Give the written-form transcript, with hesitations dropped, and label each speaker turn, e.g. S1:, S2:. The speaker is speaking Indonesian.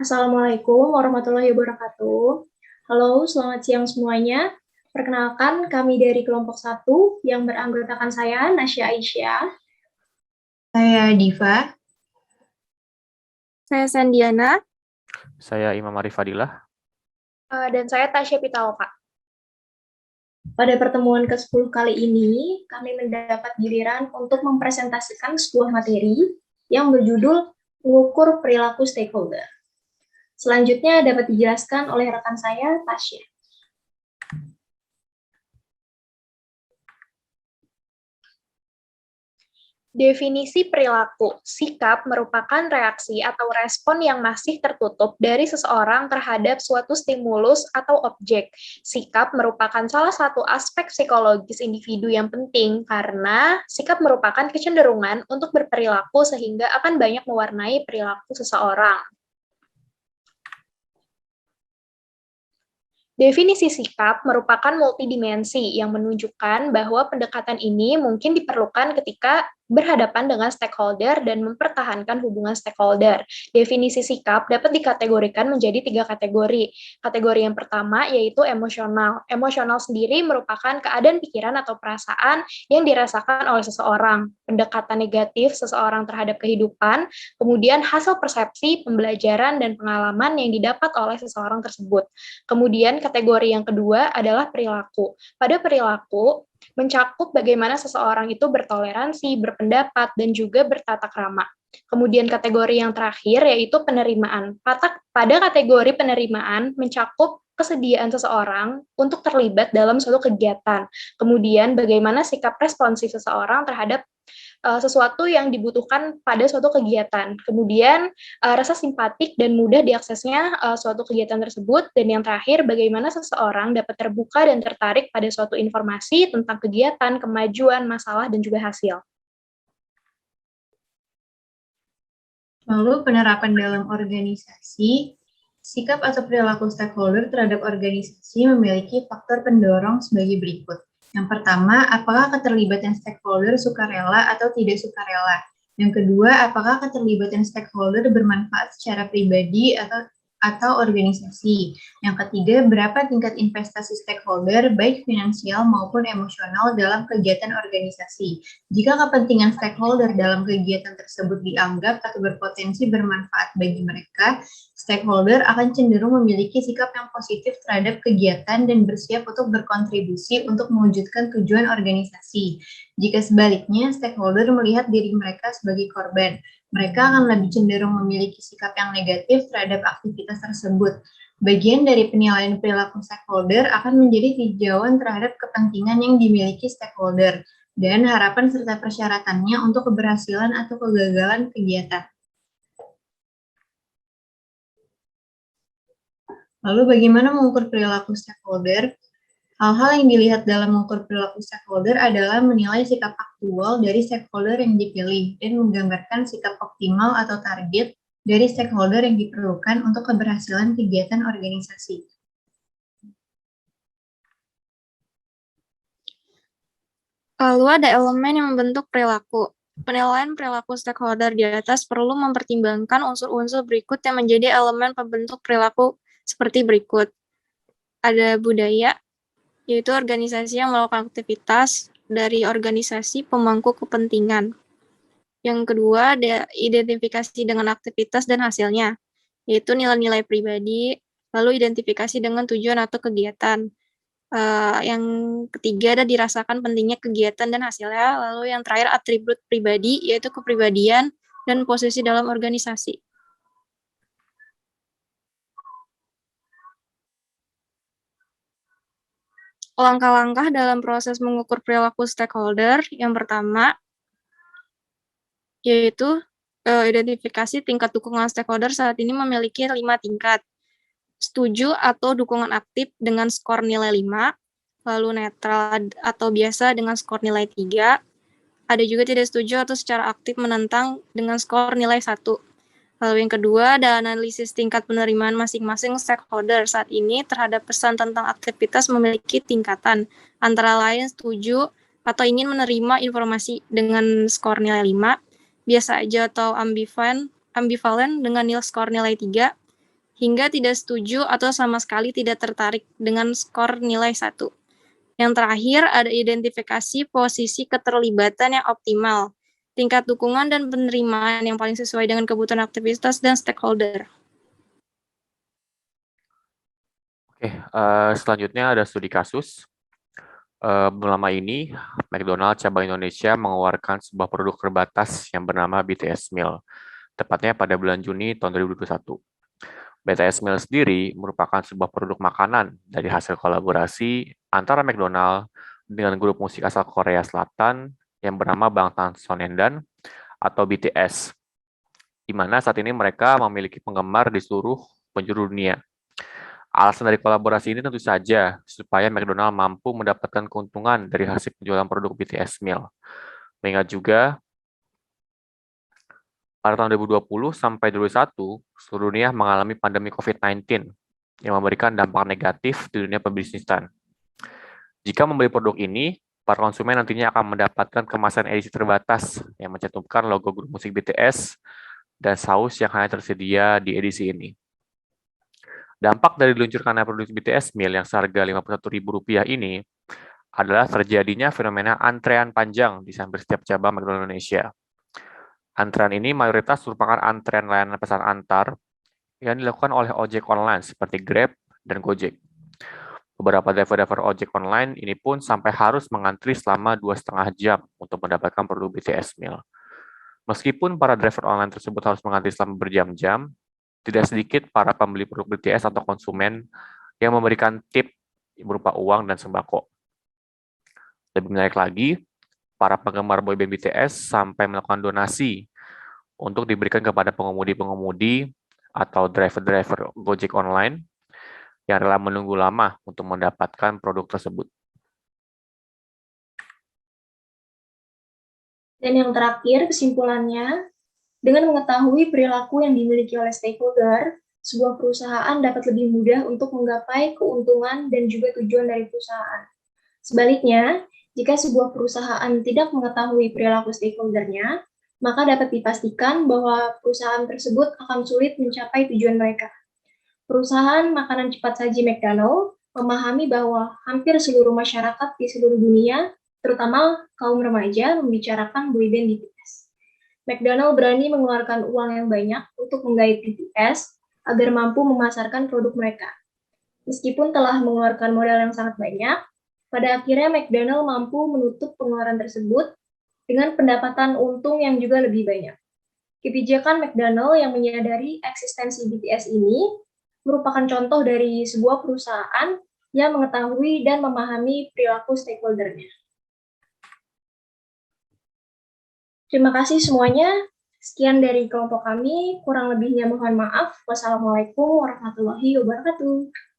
S1: Assalamualaikum warahmatullahi wabarakatuh. Halo, selamat siang semuanya. Perkenalkan, kami dari kelompok 1 yang beranggotakan saya, Nasya Aisyah.
S2: Saya Diva.
S3: Saya Sandiana.
S4: Saya Imam Arif Fadilah.
S1: Dan saya Tasya Pitaloka. Pada pertemuan ke-10 kali ini, kami mendapat giliran untuk mempresentasikan sebuah materi yang berjudul mengukur perilaku stakeholder. Selanjutnya dapat dijelaskan oleh rekan saya, Tasya.
S5: Definisi perilaku, sikap merupakan reaksi atau respon yang masih tertutup dari seseorang terhadap suatu stimulus atau objek. Sikap merupakan salah satu aspek psikologis individu yang penting karena sikap merupakan kecenderungan untuk berperilaku sehingga akan banyak mewarnai perilaku seseorang. Definisi sikap merupakan multidimensi yang menunjukkan bahwa pendekatan ini mungkin diperlukan ketika berhadapan dengan stakeholder dan mempertahankan hubungan stakeholder. Definisi sikap dapat dikategorikan menjadi 3 kategori. Kategori yang pertama yaitu emosional. Emosional sendiri merupakan keadaan pikiran atau perasaan yang dirasakan oleh seseorang. Pendekatan negatif seseorang terhadap kehidupan, kemudian hasil persepsi, pembelajaran, dan pengalaman yang didapat oleh seseorang tersebut. Kemudian kategori yang kedua adalah perilaku. Pada perilaku, mencakup bagaimana seseorang itu bertoleransi, berpendapat, dan juga bertata krama. Kemudian kategori yang terakhir yaitu penerimaan. Pada kategori penerimaan mencakup kesediaan seseorang untuk terlibat dalam suatu kegiatan. Kemudian bagaimana sikap responsif seseorang terhadap sesuatu yang dibutuhkan pada suatu kegiatan. Kemudian rasa simpatik dan mudah diaksesnya suatu kegiatan tersebut. Dan yang terakhir, bagaimana seseorang dapat terbuka dan tertarik pada suatu informasi tentang kegiatan, kemajuan, masalah, dan juga hasil.
S2: Lalu penerapan dalam organisasi, sikap atau perilaku stakeholder terhadap organisasi memiliki faktor pendorong sebagai berikut. Yang pertama, apakah keterlibatan stakeholder sukarela atau tidak sukarela? Yang kedua, apakah keterlibatan stakeholder bermanfaat secara pribadi atau organisasi? Yang ketiga, berapa tingkat investasi stakeholder, baik finansial maupun emosional dalam kegiatan organisasi? Jika kepentingan stakeholder dalam kegiatan tersebut dianggap atau berpotensi bermanfaat bagi mereka, stakeholder akan cenderung memiliki sikap yang positif terhadap kegiatan dan bersiap untuk berkontribusi untuk mewujudkan tujuan organisasi. Jika sebaliknya, stakeholder melihat diri mereka sebagai korban, mereka akan lebih cenderung memiliki sikap yang negatif terhadap aktivitas tersebut. Bagian dari penilaian perilaku stakeholder akan menjadi tinjauan terhadap kepentingan yang dimiliki stakeholder dan harapan serta persyaratannya untuk keberhasilan atau kegagalan kegiatan. Lalu bagaimana mengukur perilaku stakeholder? Hal-hal yang dilihat dalam mengukur perilaku stakeholder adalah menilai sikap aktual dari stakeholder yang dipilih dan menggambarkan sikap optimal atau target dari stakeholder yang diperlukan untuk keberhasilan kegiatan organisasi.
S3: Lalu ada elemen yang membentuk perilaku. Penilaian perilaku stakeholder di atas perlu mempertimbangkan unsur-unsur berikut yang menjadi elemen pembentuk perilaku seperti berikut. Ada budaya, yaitu organisasi yang melakukan aktivitas dari organisasi pemangku kepentingan. Yang kedua, ada identifikasi dengan aktivitas dan hasilnya, yaitu nilai-nilai pribadi, lalu identifikasi dengan tujuan atau kegiatan. Yang ketiga ada dirasakan pentingnya kegiatan dan hasilnya, lalu yang terakhir atribut pribadi, yaitu kepribadian dan posisi dalam organisasi. Langkah-langkah dalam proses mengukur perilaku stakeholder, yang pertama, yaitu identifikasi tingkat dukungan stakeholder saat ini memiliki 5 tingkat. Setuju atau dukungan aktif dengan skor nilai 5, lalu netral atau biasa dengan skor nilai 3, ada juga tidak setuju atau secara aktif menentang dengan skor nilai 1. Lalu yang kedua, ada analisis tingkat penerimaan masing-masing stakeholder saat ini terhadap pesan tentang aktivitas memiliki tingkatan, antara lain setuju atau ingin menerima informasi dengan skor nilai 5, biasa aja atau ambivalen dengan skor nilai 3, hingga tidak setuju atau sama sekali tidak tertarik dengan skor nilai 1. Yang terakhir, ada identifikasi posisi keterlibatan yang optimal, tingkat dukungan dan penerimaan yang paling sesuai dengan kebutuhan aktivitas dan stakeholder.
S4: Oke, selanjutnya ada studi kasus. Belum lama ini, McDonald's cabang Indonesia mengeluarkan sebuah produk terbatas yang bernama BTS Meal, tepatnya pada bulan Juni tahun 2021. BTS Meal sendiri merupakan sebuah produk makanan dari hasil kolaborasi antara McDonald's dengan grup musik asal Korea Selatan yang bernama Bangtan Sonyeondan atau BTS, di mana saat ini mereka memiliki penggemar di seluruh penjuru dunia. Alasan dari kolaborasi ini tentu saja supaya McDonald mampu mendapatkan keuntungan dari hasil penjualan produk BTS Meal. Mengingat juga pada tahun 2020 sampai 2021, seluruh dunia mengalami pandemi COVID-19 yang memberikan dampak negatif di dunia pebisnisan. Jika membeli produk ini, para konsumen nantinya akan mendapatkan kemasan edisi terbatas yang mencantumkan logo grup musik BTS dan saus yang hanya tersedia di edisi ini. Dampak dari diluncurkannya produk BTS Meal yang seharga Rp51.000 ini adalah terjadinya fenomena antrean panjang di hampir setiap cabang McDonald's Indonesia. Antrean ini mayoritas merupakan antrean layanan pesan antar yang dilakukan oleh ojek online seperti Grab dan Gojek. Beberapa driver-driver ojek online ini pun sampai harus mengantri selama 2,5 jam untuk mendapatkan produk BTS Meal. Meskipun para driver online tersebut harus mengantri selama berjam-jam, tidak sedikit para pembeli produk BTS atau konsumen yang memberikan tip berupa uang dan sembako. Lebih menarik lagi, para penggemar boyband BTS sampai melakukan donasi untuk diberikan kepada pengemudi-pengemudi atau driver-driver Gojek online yang rela menunggu lama untuk mendapatkan produk tersebut.
S1: Dan yang terakhir, kesimpulannya, dengan mengetahui perilaku yang dimiliki oleh stakeholder, sebuah perusahaan dapat lebih mudah untuk menggapai keuntungan dan juga tujuan dari perusahaan. Sebaliknya, jika sebuah perusahaan tidak mengetahui perilaku stakeholdernya, maka dapat dipastikan bahwa perusahaan tersebut akan sulit mencapai tujuan mereka. Perusahaan makanan cepat saji McDonald's memahami bahwa hampir seluruh masyarakat di seluruh dunia, terutama kaum remaja, membicarakan boyband BTS. McDonald berani mengeluarkan uang yang banyak untuk menggait BTS agar mampu memasarkan produk mereka. Meskipun telah mengeluarkan modal yang sangat banyak, pada akhirnya McDonald mampu menutup pengeluaran tersebut dengan pendapatan untung yang juga lebih banyak. Kebijakan McDonald yang menyadari eksistensi BTS ini merupakan contoh dari sebuah perusahaan yang mengetahui dan memahami perilaku stakeholder-nya. Terima kasih semuanya. Sekian dari kelompok kami. Kurang lebihnya mohon maaf. Wassalamualaikum warahmatullahi wabarakatuh.